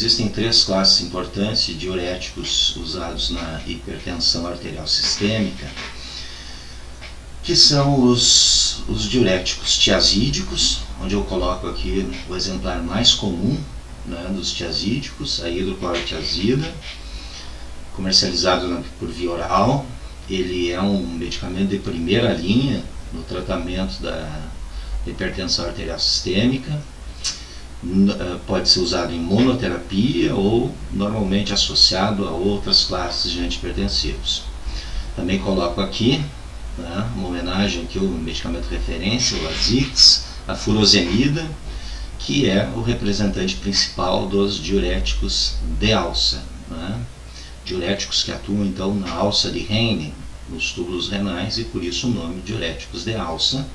existem três classes importantes de diuréticos usados na hipertensão arterial sistêmica, que são os diuréticos tiazídicos, onde eu coloco aqui o exemplar mais comum, né, dos tiazídicos, a hidroclorotiazida, comercializado por via oral. Ele é um medicamento de primeira linha no tratamento da hipertensão arterial sistêmica. Pode ser usado em monoterapia ou normalmente associado a outras classes de antihipertensivos. Também coloco aqui, né, uma homenagem aqui ao medicamento de referência, o Lasix, a furosemida, que é o representante principal dos diuréticos de alça, né? Diuréticos que atuam então na alça de Henle, nos túbulos renais, e por isso o nome diuréticos de alça.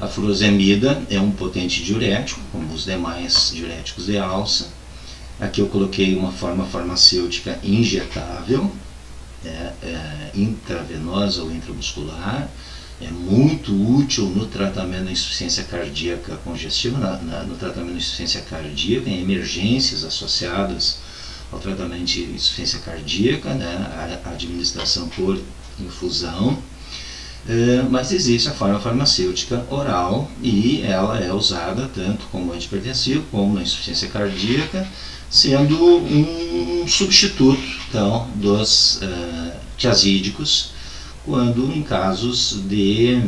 A furosemida é um potente diurético, como os demais diuréticos de alça. Aqui eu coloquei uma forma farmacêutica injetável, intravenosa ou intramuscular. É muito útil no tratamento da insuficiência cardíaca congestiva, no tratamento da insuficiência cardíaca, em emergências associadas ao tratamento de insuficiência cardíaca, né, a administração por infusão. Mas existe a forma farmacêutica oral e ela é usada tanto como antihipertensivo como na insuficiência cardíaca, sendo um substituto então, dos tiazídicos, quando em casos de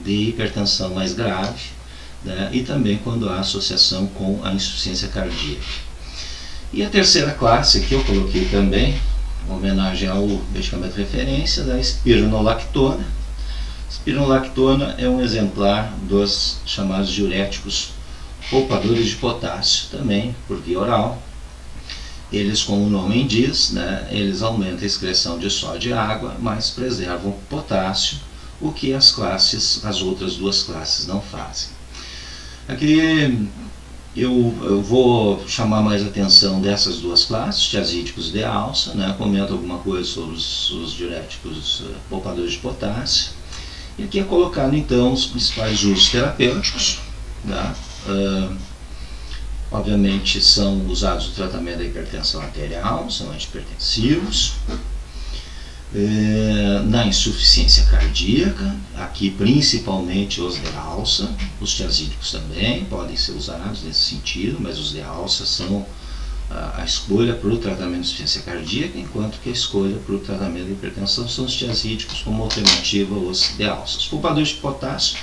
hipertensão mais grave, né, e também quando há associação com a insuficiência cardíaca. E a terceira classe que eu coloquei também, uma homenagem ao medicamento de referência, da espironolactona. Espironolactona é um exemplar dos chamados diuréticos poupadores de potássio, também por via oral. Eles, como o nome diz, né, eles aumentam a excreção de sódio e água, mas preservam o potássio, o que as outras duas classes não fazem. Aqui eu vou chamar mais atenção dessas duas classes, tiazídicos de alça, né, comento alguma coisa sobre os diuréticos poupadores de potássio. E aqui é colocado então os principais usos terapêuticos, né? Obviamente são usados no tratamento da hipertensão arterial, são antihipertensivos. Na insuficiência cardíaca, aqui principalmente os de alça, os tiazídicos também podem ser usados nesse sentido, mas os de alça são a escolha para o tratamento de insuficiência cardíaca, enquanto que a escolha para o tratamento da hipertensão são os tiazídicos como alternativa aos de alça. Os poupadores de potássio,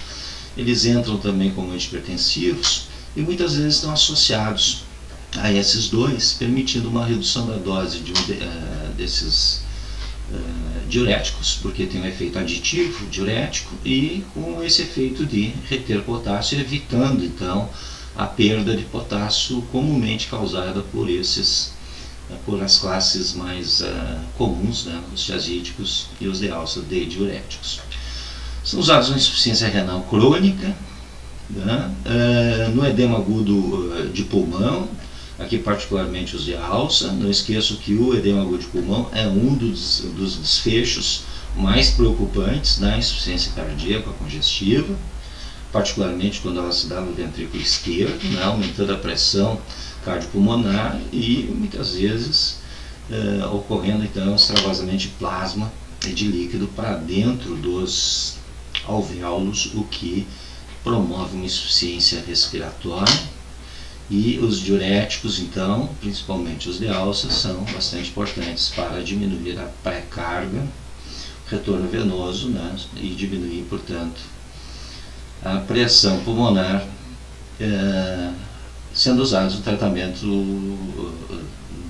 eles entram também como antihipertensivos, e muitas vezes estão associados a esses dois, permitindo uma redução da dose desses diuréticos, porque tem um efeito aditivo diurético e com esse efeito de reter potássio, evitando então a perda de potássio comumente causada por as classes mais comuns, né, os tiazídicos e os de alça de diuréticos. São usados na insuficiência renal crônica, né, no edema agudo de pulmão, aqui particularmente os de alça. Não esqueço que o edema agudo de pulmão é um dos desfechos mais preocupantes na insuficiência cardíaca congestiva, particularmente quando ela se dá no ventrículo esquerdo, né, aumentando a pressão cardiopulmonar e muitas vezes ocorrendo então extravasamento de plasma e de líquido para dentro dos alvéolos, o que promove uma insuficiência respiratória. E os diuréticos, então, principalmente os de alça, são bastante importantes para diminuir a pré-carga, retorno venoso, né, e diminuir, portanto, a pressão pulmonar, sendo usados no tratamento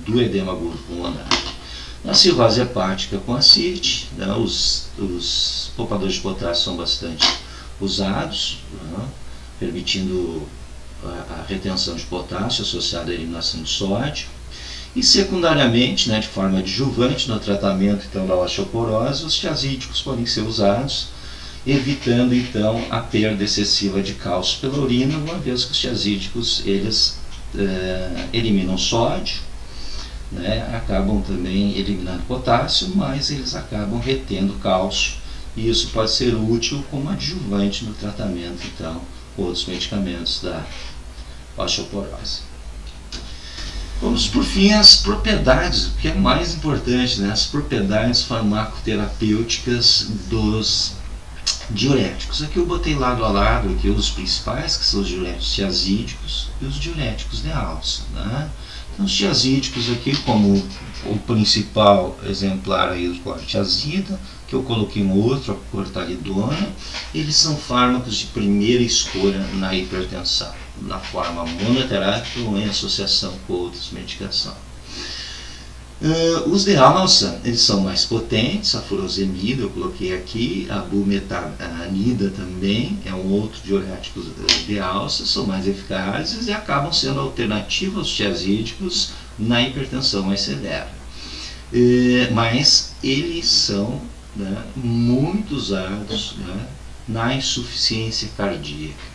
do edema agudo pulmonar. Na cirrose hepática com ascite, né, os poupadores de potássio são bastante usados, né, permitindo a retenção de potássio associada à eliminação de sódio. E secundariamente, né, de forma adjuvante no tratamento então, da osteoporose, os tiazídicos podem ser usados, evitando então a perda excessiva de cálcio pela urina, uma vez que os tiazídicos eles eliminam sódio, né, acabam também eliminando potássio, mas eles acabam retendo cálcio, e isso pode ser útil como adjuvante no tratamento então com outros medicamentos da osteoporose. Vamos por fim às propriedades, o que é mais importante, né? As propriedades farmacoterapêuticas dos diuréticos. Aqui eu botei lado a lado aqui os principais, que são os diuréticos tiazídicos e os diuréticos de alça, né? Então, os tiazídicos aqui, como o principal exemplar aí, o clortiazida, que eu coloquei um outro, a cortalidona, eles são fármacos de primeira escolha na hipertensão, na forma monoterápica ou em associação com outras medicações. Os de alça, eles são mais potentes, a furosemida eu coloquei aqui, a bumetanida também é um outro diurético de alça, são mais eficazes e acabam sendo alternativas aos tiazídicos na hipertensão mais severa. Mas eles são, né, muito usados, né, na insuficiência cardíaca,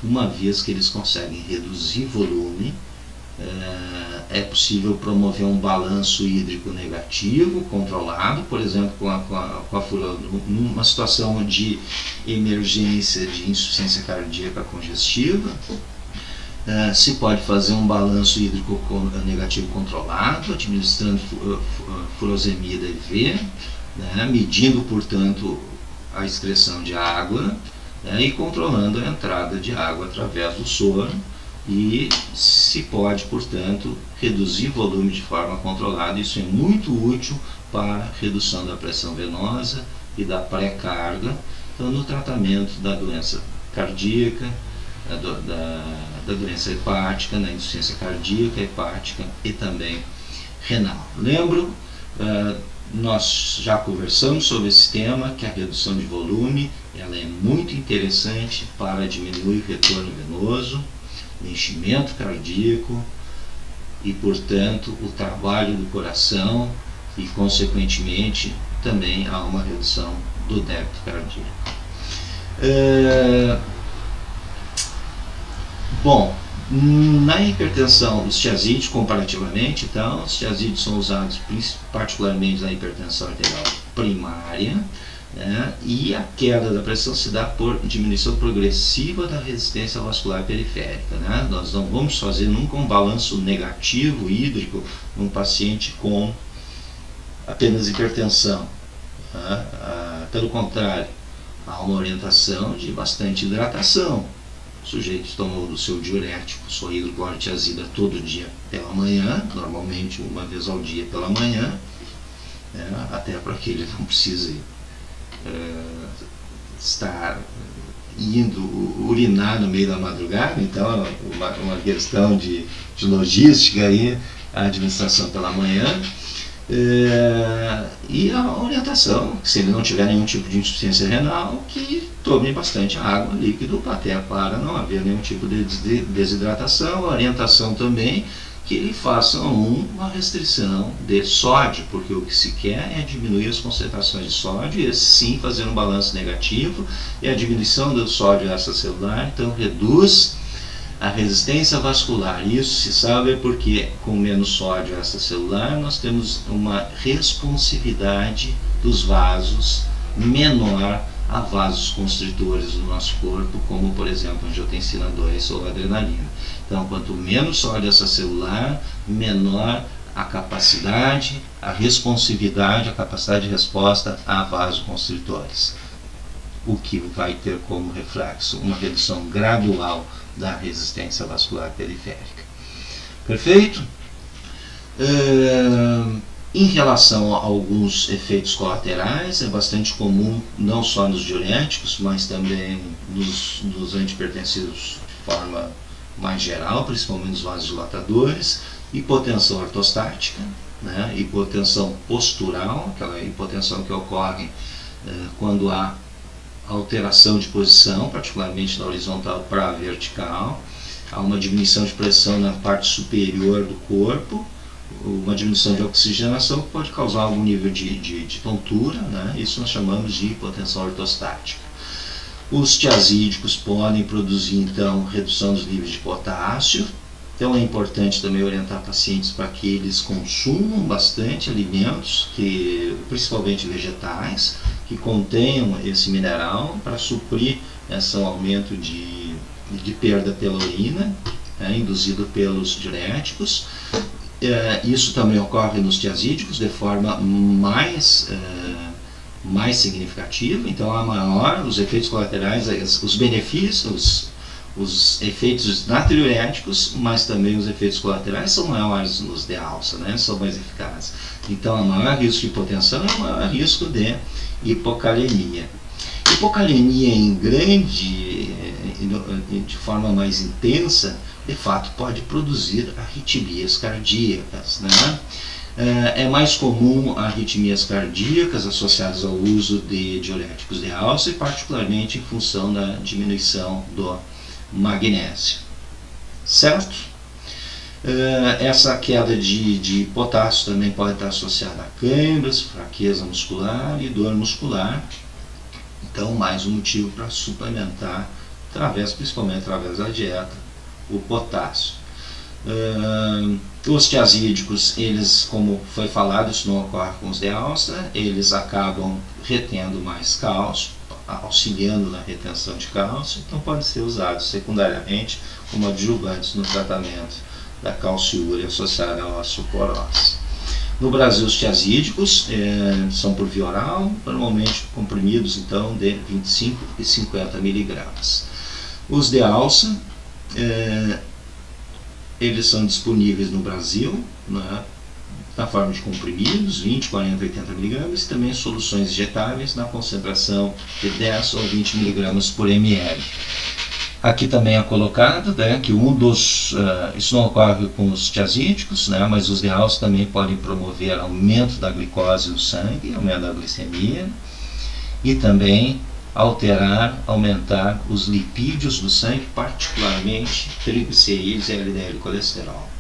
uma vez que eles conseguem reduzir volume. É possível promover um balanço hídrico negativo, controlado, por exemplo, com a numa situação de emergência de insuficiência cardíaca congestiva. Se pode fazer um balanço hídrico negativo controlado, administrando furosemida IV, né, medindo, portanto, a excreção de água, né, e controlando a entrada de água através do soro. E se pode, portanto, reduzir volume de forma controlada. Isso é muito útil para a redução da pressão venosa e da pré-carga, então, no tratamento da doença cardíaca, da doença hepática, na insuficiência cardíaca, hepática e também renal. Lembro, nós já conversamos sobre esse tema, que a redução de volume ela é muito interessante para diminuir o retorno venoso, o enchimento cardíaco e, portanto, o trabalho do coração e, consequentemente, também há uma redução do débito cardíaco. Bom, na hipertensão, os tiazídicos, comparativamente, então, os tiazídicos são usados particularmente na hipertensão arterial primária, né, e a queda da pressão se dá por diminuição progressiva da resistência vascular periférica. Né? Nós não vamos fazer nunca um balanço negativo hídrico num paciente com apenas hipertensão. Né? Pelo contrário, há uma orientação de bastante hidratação. O sujeito tomou do seu diurético, sua hidroclorotiazida, todo dia pela manhã, normalmente uma vez ao dia pela manhã, né, até para que ele não precise estar indo urinar no meio da madrugada. Então, uma questão de logística aí, a administração pela manhã. E a orientação, se ele não tiver nenhum tipo de insuficiência renal, que tome bastante água, líquido, até para não haver nenhum tipo de desidratação. A orientação também que ele faça uma restrição de sódio, porque o que se quer é diminuir as concentrações de sódio, e sim fazer um balanço negativo, e a diminuição do sódio extracelular, então, reduz a resistência vascular. Isso se sabe porque com menos sódio extracelular nós temos uma responsividade dos vasos menor a vasos constritores do nosso corpo, como por exemplo a angiotensina 2 ou a adrenalina. Então, quanto menos sódio extracelular, menor a capacidade, a responsividade, a capacidade de resposta a vasoconstritores, o que vai ter como reflexo uma redução gradual da resistência vascular periférica. Perfeito? Em relação a alguns efeitos colaterais, é bastante comum, não só nos diuréticos, mas também nos antihipertensivos de forma mais geral, principalmente nos vasodilatadores, hipotensão ortostática, né, hipotensão postural, aquela hipotensão que ocorre quando há alteração de posição, particularmente da horizontal para a vertical, há uma diminuição de pressão na parte superior do corpo, uma diminuição de oxigenação que pode causar algum nível de tontura, né? Isso nós chamamos de hipotensão ortostática. Os tiazídicos podem produzir, então, redução dos níveis de potássio. Então é importante também orientar pacientes para que eles consumam bastante alimentos, principalmente vegetais, que contenham esse mineral para suprir esse aumento de perda pela urina, induzido pelos diuréticos. Isso também ocorre nos tiazídicos de forma mais significativa. Então, a maior, os efeitos colaterais, os benefícios, os efeitos natriuréticos, mas também os efeitos colaterais são maiores nos de alça, né? São mais eficazes. Então, o maior risco de hipotensão é o maior risco de hipocalemia. Hipocalemia em grande, de forma mais intensa, de fato pode produzir arritmias cardíacas, né? É mais comum arritmias cardíacas associadas ao uso de diuréticos de alça e particularmente em função da diminuição do magnésio, certo? Essa queda de potássio também pode estar associada a câimbras, fraqueza muscular e dor muscular. Então, mais um motivo para suplementar, principalmente através da dieta, o potássio. Os tiazídicos, eles, como foi falado, isso não ocorre com os de alça, eles acabam retendo mais cálcio, auxiliando na retenção de cálcio, então podem ser usados secundariamente como adjuvantes no tratamento da calciúria associada à osteoporose. No Brasil, os tiazídicos são por via oral, normalmente comprimidos então de 25 e 50 miligramas. Os de alça, eles são disponíveis no Brasil, né, na forma de comprimidos, 20, 40, 80 miligramas, e também soluções injetáveis na concentração de 10 ou 20 miligramas por ml. Aqui também é colocado, né, que isso não ocorre com os tiazídicos, né, mas os de alça também podem promover aumento da glicose no sangue, aumento da glicemia, e também aumentar os lipídios do sangue, particularmente triglicerídeos e LDL colesterol.